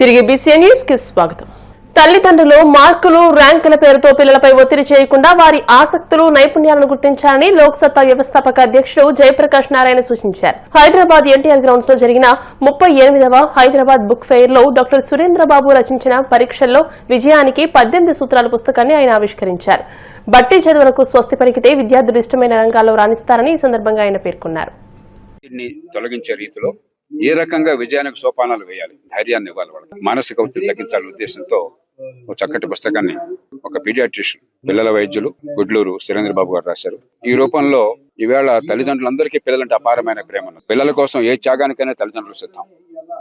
తిరిగి BCN news కి స్వాగతం. తల్లిదండ్రులు మార్కులు ర్యాంకుల పేరుతో పిల్లలపై ఒత్తిడి చేయకుండా వారి ఆసక్తులు నైపుణ్యాలను గుర్తించాలని లోక్సత్తా వ్యవస్థాపక అధ్యక్షుడు జయప్రకాష్ నారాయణ సూచించారు. హైదరాబాద్ ఎన్టీఆర్ గ్రౌండ్స్ లో జరిగిన 38వ హైదరాబాద్ బుక్ ఫెయిర్ లో డాక్టర్ సురేంద్రబాబు రచించిన పరీక్షల్లో విజయానికి 18 సూత్రాల పుస్తకాన్ని ఆయన ఆవిష్కరించారు. బట్టి చదువులకు స్వస్తి పలికితే విద్యార్థులు ఇష్టమైన రంగాల్లో రాణిస్తారని ఈ సందర్భంగా ఆయన పేర్కొన్నారు. తొలగించే రీతిలో ఏ రకంగా విజయానికి సోపానాలు వేయాలి, ధైర్యాన్ని ఇవ్వాలి, వాళ్ళకి మానసిక ఒత్తిడి తగ్గించాలనే ఉద్దేశంతో ఒక చక్కటి పుస్తకాన్ని ఒక పీడియాట్రిషియన్ పిల్లల వైద్యులు గుడ్లూరు సురేంద్రబాబు గారు రాశారు. ఈ రూపంలో ఈవేళ తల్లిదండ్రులందరికీ పిల్లలంటే అపారమైన ప్రేమ ఉంది. పిల్లల కోసం ఏ త్యాగానికైనా తల్లిదండ్రులు సిద్ధం.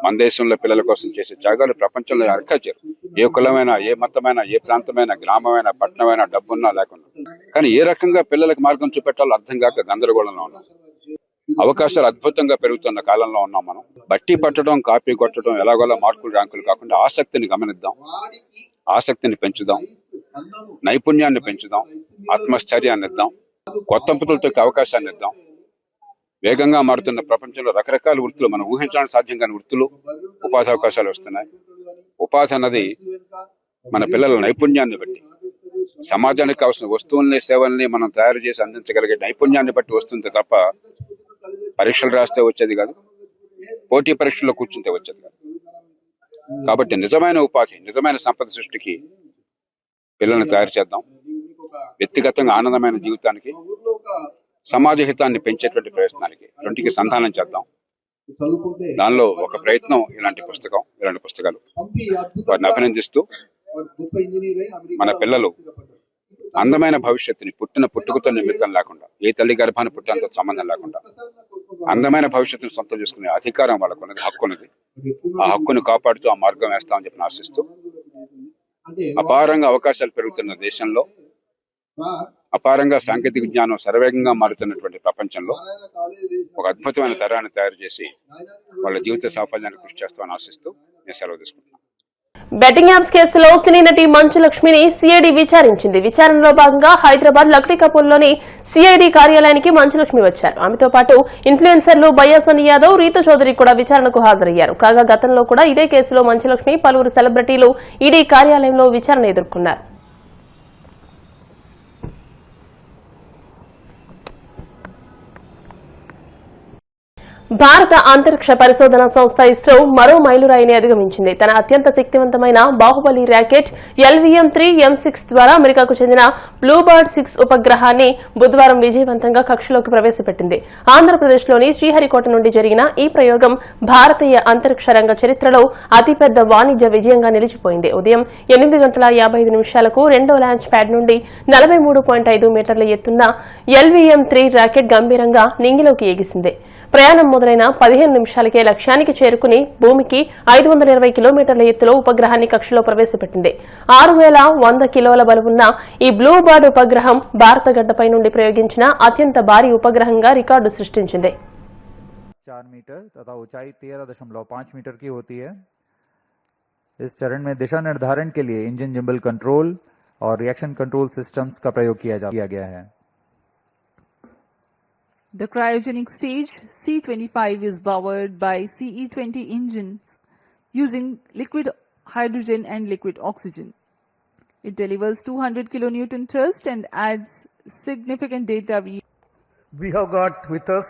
మన దేశంలో పిల్లల కోసం చేసే త్యాగాలు ప్రపంచంలో అర్హచేరు. ఏ కులమైనా, ఏ మతమైనా, ఏ ప్రాంతమైనా, గ్రామమైనా, పట్టణమైనా, డబ్బున్నా లేకుండా. కానీ ఏ రకంగా పిల్లలకు మార్గం చూపెట్టాలో అర్థం కాక గందరగోళంలో ఉన్నాం. అవకాశాలు అద్భుతంగా పెరుగుతున్న కాలంలో ఉన్నాం. మనం బట్టి పట్టడం, కాపీ కొట్టడం, ఎలాగోలా మార్కులు ర్యాంకులు కాకుండా ఆసక్తిని గమనిద్దాం, ఆసక్తిని పెంచుదాం, నైపుణ్యాన్ని పెంచుదాం, ఆత్మస్థైర్యాన్ని ఇద్దాం, కొత్త పద్ధతులతో అవకాశాన్ని ఇద్దాం. వేగంగా మారుతున్న ప్రపంచంలో రకరకాల వృత్తులు, మనం ఊహించడానికి సాధ్యం కాని వృత్తులు, ఉపాధి అవకాశాలు వస్తున్నాయి. ఉపాధి అన్నది మన పిల్లల నైపుణ్యాన్ని బట్టి, సమాజానికి కావాల్సిన వస్తువుల్ని, సేవల్ని మనం తయారు చేసి అందించగలిగే నైపుణ్యాన్ని బట్టి వస్తుంది తప్ప పరీక్షలు రాస్తే వచ్చేది కాదు, పోటీ పరీక్షల్లో కూర్చుంటే వచ్చేది కాదు. కాబట్టి నిజమైన ఉపాధి, నిజమైన సంపద సృష్టికి పిల్లల్ని తయారు చేద్దాం. వ్యక్తిగతంగా ఆనందమైన జీవితానికి, సమాజ హితాన్ని పెంచేటువంటి ప్రయత్నానికి రెంటికి సంధానం చేద్దాం. దానిలో ఒక ప్రయత్నం ఇలాంటి పుస్తకాలు. వారిని అభినందిస్తూ మన పిల్లలు అందమైన భవిష్యత్తుని పుట్టుకతో నిమిత్తం లేకుండా, ఏ తల్లి గర్భాన్ని పుట్టేంత సంబంధం లేకుండా అందమైన భవిష్యత్తును సొంతం చేసుకునే అధికారం వాళ్ళకు ఉన్నది, హక్కు ఉన్నది. ఆ హక్కును కాపాడుతూ ఆ మార్గం వేస్తామని చెప్పి ఆశిస్తూ, అపారంగా అవకాశాలు పెరుగుతున్న దేశంలో, అపారంగా సాంకేతిక విజ్ఞానం శరవేగంగా మారుతున్నటువంటి ప్రపంచంలో ఒక అద్భుతమైన తరాన్ని తయారు చేసి వాళ్ళ జీవిత సాఫల్యాన్ని కృషి చేస్తామని ఆశిస్తూ నేను సెలవు తీసుకుంటున్నాను. బెట్టింగ్ యాప్స్ కేసులో సినీ నటి మంచు లక్ష్మిని సిఐడి విచారించింది. విచారణలో భాగంగా హైదరాబాద్ లక్డీకపూర్లోని సిఐడి కార్యాలయానికి మంచు లక్ష్మి వచ్చారు. ఆమెతో పాటు ఇన్ఫ్లుయెన్సర్లు బయ్యాసన్ యాదవ్, రీతు చౌదరి కూడా విచారణకు హాజరయ్యారు. కాగా గతంలో కూడా ఇదే కేసులో మంచు లక్ష్మి, పలువురు సెలబ్రిటీలు ఈడీ కార్యాలయంలో విచారణ ఎదుర్కొన్నారు. భారత అంతరిక్ష పరిశోధన సంస్థ ఇస్రో మరో మైలురాయిని అధిగమించింది. తన అత్యంత శక్తివంతమైన బాహుబలి ర్యాకెట్ LVM-3 M6 ద్వారా అమెరికాకు చెందిన బ్లూబర్డ్ 6 ఉపగ్రహాన్ని బుధవారం విజయవంతంగా కక్షలోకి ప్రవేశపెట్టింది. ఆంధ్రప్రదేశ్లోని శ్రీహరికోట నుండి జరిగిన ఈ ప్రయోగం భారతీయ అంతరిక్ష రంగ చరిత్రలో అతిపెద్ద వాణిజ్య విజయంగా నిలిచిపోయింది. ఉదయం 8:55 రెండో లాంచ్ ప్యాడ్ నుండి 43.5 మీటర్ల ఎత్తున్న LVM-3 ర్యాకెట్ గంభీరంగా నింగిలోకి ఎగిసింది. ప్రయాణం మొదలైన 15 నిమిషాలకే లక్ష్యానికి చేరుకుని భూమికి 520 కిలోమీటర్ల ఎత్తులో ఉపగ్రహాన్ని కక్షలో ప్రవేశపెట్టింది. 6100 కిలోల బరువున్న ఈ బ్లూ బర్డ్ ఉపగ్రహం భారత గడ్డపై నుండి ప్రయోగించిన అత్యంత భారీ ఉపగ్రహంగా రికార్డు సృష్టించింది. 4 मीटर तथा ऊंचाई 13.5 मीटर की होती है. इस चरण में दिशा निर्धारण के लिए इंजन जिम्बल कंट्रोल और रिएक्शन कंट्रोल सिस्टम्स का प्रयोग किया गया है. The cryogenic stage C-25 is powered by CE-20 engines using liquid hydrogen and liquid oxygen. It delivers 200 kilonewton thrust and adds significant data. We have got with us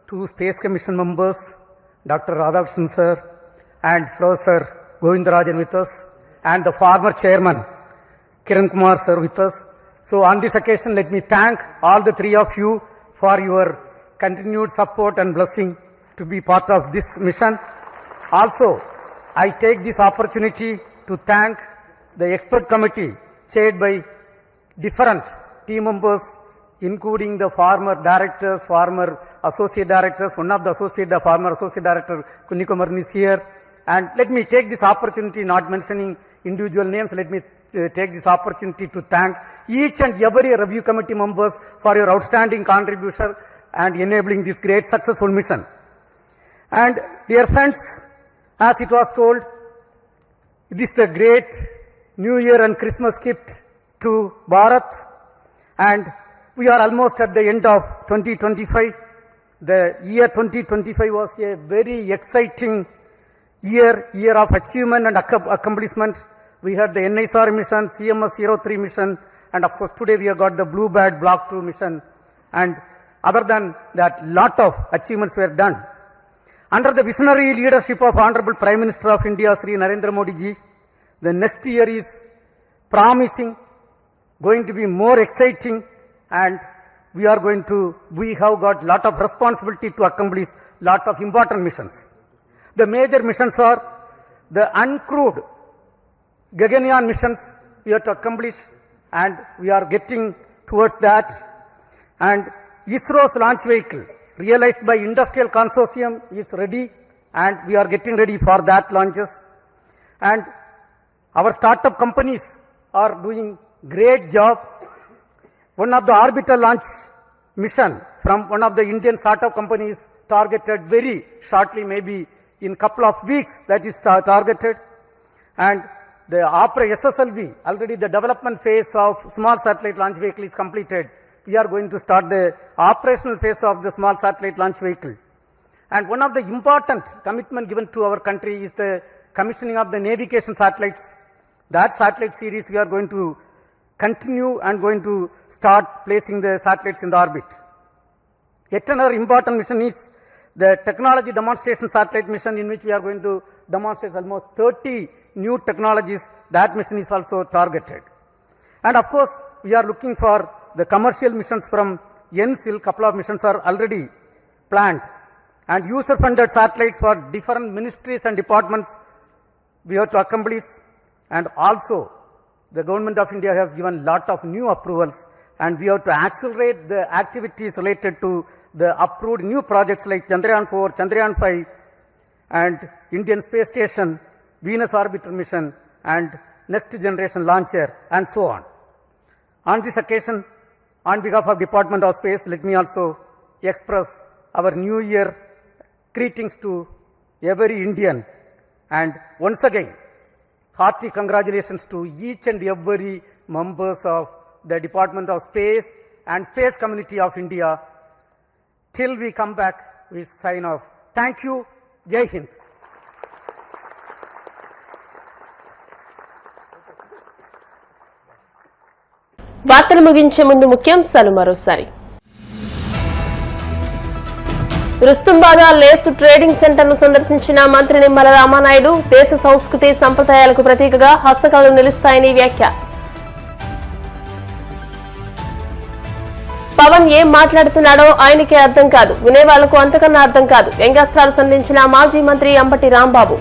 2 Space Commission members, Dr. Radhakrishnan sir and Professor Govindarajan with us, and the former chairman Kiran Kumar sir with us. So on this occasion, let me thank all the 3 of you for your continued support and blessing to be part of this mission. Also, I take this opportunity to thank the expert committee chaired by different team members, including the former directors, former associate directors. One of the former associate director Kunikumaran is here. And let me take this opportunity, not mentioning individual names, let me take this opportunity to thank each and every review committee members for your outstanding contribution and enabling this great successful mission. And dear friends, as it was told, it is the great New Year and Christmas gift to Bharat, and we are almost at the end of 2025. The year 2025 was a very exciting year of achievement and accomplishment. We had the NISR mission, CMS-03 mission, and of course today we have got the Bluebird Block 2 mission. And other than that, lot of achievements were done. Under the visionary leadership of Honorable Prime Minister of India, Sri Narendra Modi ji, the next year is promising, going to be more exciting, and we have got lot of responsibility to accomplish lot of important missions. The major missions are the uncrewed Gaganyaan missions we have to accomplish, and we are getting towards that. And ISRO's launch vehicle, realized by Industrial Consortium, is ready, and we are getting ready for that launches. And our startup companies are doing great job. One of the orbital launch mission from one of the Indian startup companies targeted very shortly, maybe in couple of weeks, that is targeted. And the SSLV, already the development phase of small satellite launch vehicle is completed. We are going to start the operational phase of the small satellite launch vehicle. And one of the important commitment given to our country is the commissioning of the navigation satellites. That satellite series we are going to continue and going to start placing the satellites in the orbit. Yet another important mission is the technology demonstration satellite mission, in which we are going to demonstrate almost 30 new technologies. That mission is also targeted. And of course, we are looking for the commercial missions from NSIL. Couple of missions are already planned. And user-funded satellites for different ministries and departments we have to accomplish. And also, the government of India has given lot of new approvals, and we have to accelerate the activities related to the approved new projects like Chandrayaan 4, Chandrayaan 5, and Indian Space Station, Venus Orbiter Mission, and Next Generation Launcher, and so on. On this occasion, on behalf of Department of Space, let me also express our New Year greetings to every Indian, and once again, hearty congratulations to each and every members of the Department of Space and Space Community of India. Till we come back, we sign off. Thank you. Jai Hind. వార్తలు ముగించే ముందు ముఖ్యాంశాలు మరోసారి. Rustumbada lace trading సెంటర్ను సందర్శించిన మంత్రి నిమ్మల రామానాయుడు దేశ సంస్కృతి సంప్రదాయాలకు ప్రతీకగా హస్తకళలు నిలుస్తాయని వ్యాఖ్య. పవన్ ఏం మాట్లాడుతున్నాడో ఆయనకే అర్థం కాదు, వినేవాళ్లకు అంతకన్నా అర్థం కాదు, వ్యంగ్యాస్త్రాలు సంధించిన మాజీ మంత్రి అంబటి రాంబాబు.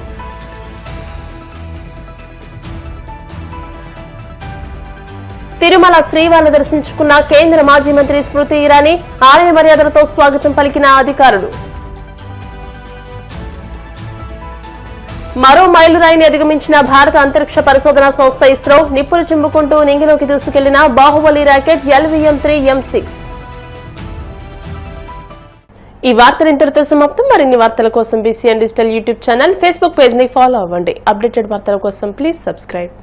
తిరుమల శ్రీవారిని దర్శించుకున్న కేంద్ర మాజీ మంత్రి స్మృతి ఇరానీ, ఆలయ మర్యాదలతో స్వాగతం పలికిన అధికారులు. మరో మైలురాయిని అధిగమించిన భారత అంతరిక్ష పరిశోధనా సంస్థ ఇస్రో, నిప్పులు చింపుకుంటూ నింగిలోకి దూసుకెళ్లిన బాహుబలి రాకెట్ LVM-3 M6. ఈ వార్తలు ఇంతటితో సమాప్తం. మరిన్ని వార్తల కోసం BCN digital YouTube channel, Facebook page ని ఫాలో అవ్వండి. అప్డేటెడ్ వార్తల కోసం ప్లీజ్ సబ్స్క్రైబ్.